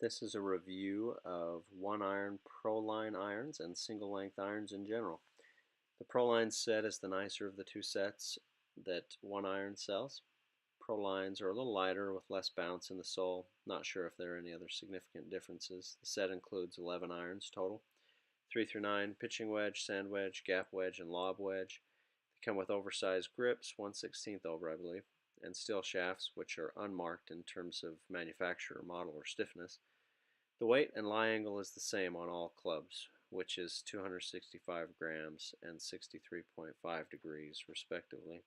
This is a review of one-iron Pro-Line irons and single-length irons in general. The Pro-Line set is the nicer of the two sets that one iron sells. Pro-Lines are a little lighter with less bounce in the sole. Not sure if there are any other significant differences. The set includes 11 irons total. 3 through 9, pitching wedge, sand wedge, gap wedge, and lob wedge. They come with oversized grips, 1/16 over I believe, and steel shafts which are unmarked in terms of manufacturer, model, or stiffness. The weight and lie angle is the same on all clubs, which is 265 grams and 63.5 degrees respectively.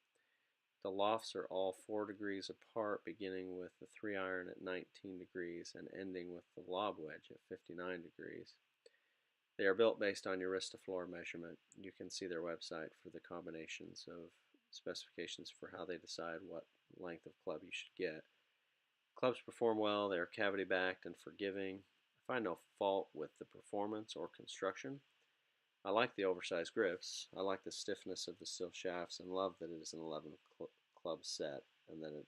The lofts are all 4 degrees apart, beginning with the 3 iron at 19 degrees and ending with the lob wedge at 59 degrees. They are built based on your wrist to floor measurement. You can see their website for the combinations of specifications for how they decide what length of club you should get. Clubs perform well, they are cavity backed and forgiving. I find no fault with the performance or construction. I like the oversized grips, I like the stiffness of the steel shafts, and love that it is an 11 club set and that it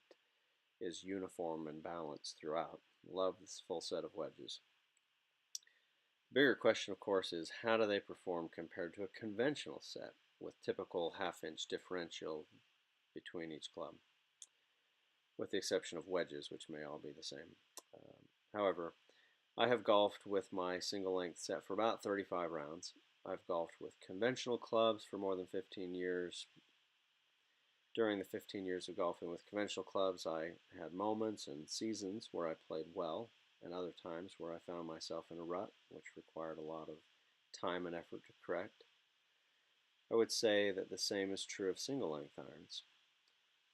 is uniform and balanced throughout. Love this full set of wedges. The bigger question, of course, is how do they perform compared to a conventional set with typical half-inch differential between each club, with the exception of wedges, which may all be the same. However, I have golfed with my single-length set for about 35 rounds. I've golfed with conventional clubs for more than 15 years. During the 15 years of golfing with conventional clubs, I had moments and seasons where I played well, and other times where I found myself in a rut, which required a lot of time and effort to correct. I would say that the same is true of single-length irons.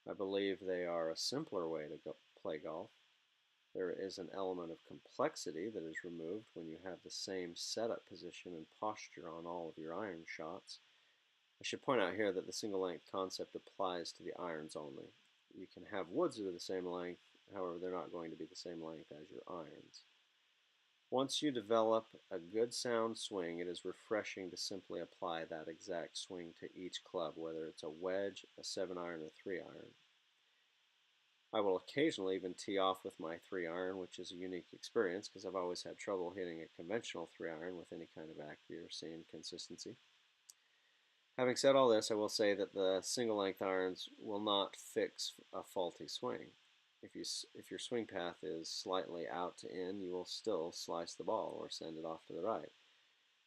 I believe they are a simpler way to play golf. There is an element of complexity that is removed when you have the same setup position and posture on all of your iron shots. I should point out here that the single length concept applies to the irons only. You can have woods that are the same length, however they're not going to be the same length as your irons. Once you develop a good sound swing, it is refreshing to simply apply that exact swing to each club, whether it's a wedge, a 7-iron, or 3-iron. I will occasionally even tee off with my 3-iron, which is a unique experience because I've always had trouble hitting a conventional 3-iron with any kind of accuracy and consistency. Having said all this, I will say that the single-length irons will not fix a faulty swing. If your swing path is slightly out to in, you will still slice the ball or send it off to the right.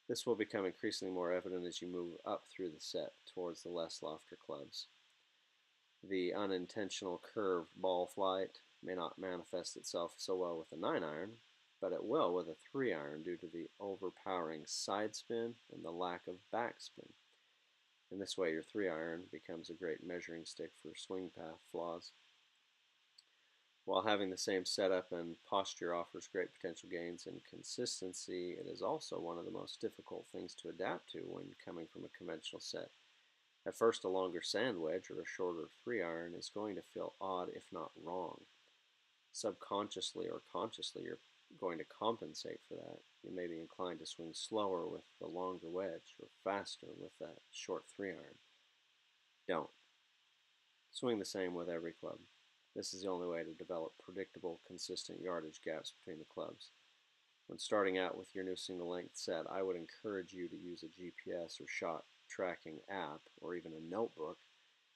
This will become increasingly more evident as you move up through the set towards the less lofter clubs. The unintentional curved ball flight may not manifest itself so well with a 9-iron, but it will with a 3-iron due to the overpowering side spin and the lack of backspin. In this way, your 3-iron becomes a great measuring stick for swing path flaws. While having the same setup and posture offers great potential gains in consistency, it is also one of the most difficult things to adapt to when coming from a conventional set. At first, a longer sand wedge or a shorter 3-iron is going to feel odd, if not wrong. Subconsciously or consciously, you're going to compensate for that. You may be inclined to swing slower with the longer wedge or faster with that short 3-iron. Don't. Swing the same with every club. This is the only way to develop predictable, consistent yardage gaps between the clubs. When starting out with your new single-length set, I would encourage you to use a GPS or shot tracking app or even a notebook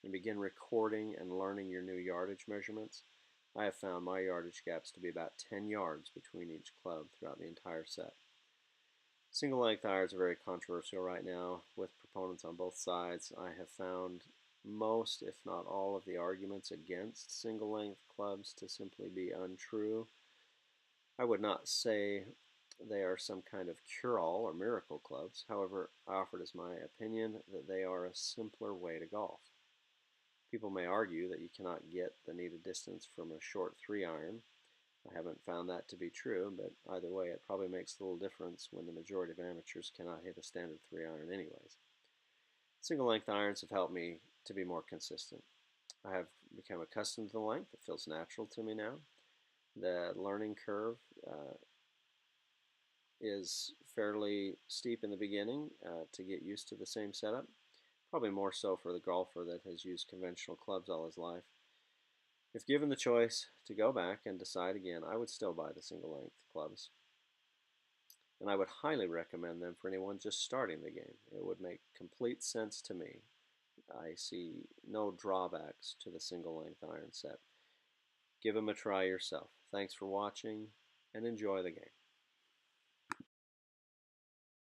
and begin recording and learning your new yardage measurements. I have found my yardage gaps to be about 10 yards between each club throughout the entire set. Single-length irons are very controversial right now with proponents on both sides. I have found most, if not all, of the arguments against single-length clubs to simply be untrue. I would not say they are some kind of cure-all or miracle clubs. However, I offer it as my opinion that they are a simpler way to golf. People may argue that you cannot get the needed distance from a short 3-iron. I haven't found that to be true, but either way, it probably makes a little difference when the majority of amateurs cannot hit a standard 3-iron anyways. Single-length irons have helped me to be more consistent. I have become accustomed to the length. It feels natural to me now. The learning curve is fairly steep in the beginning to get used to the same setup. Probably more so for the golfer that has used conventional clubs all his life. If given the choice to go back and decide again, I would still buy the single-length clubs. and I would highly recommend them for anyone just starting the game. It would make complete sense to me. I see no drawbacks to the single length iron set. Give them a try yourself. Thanks for watching, and enjoy the game.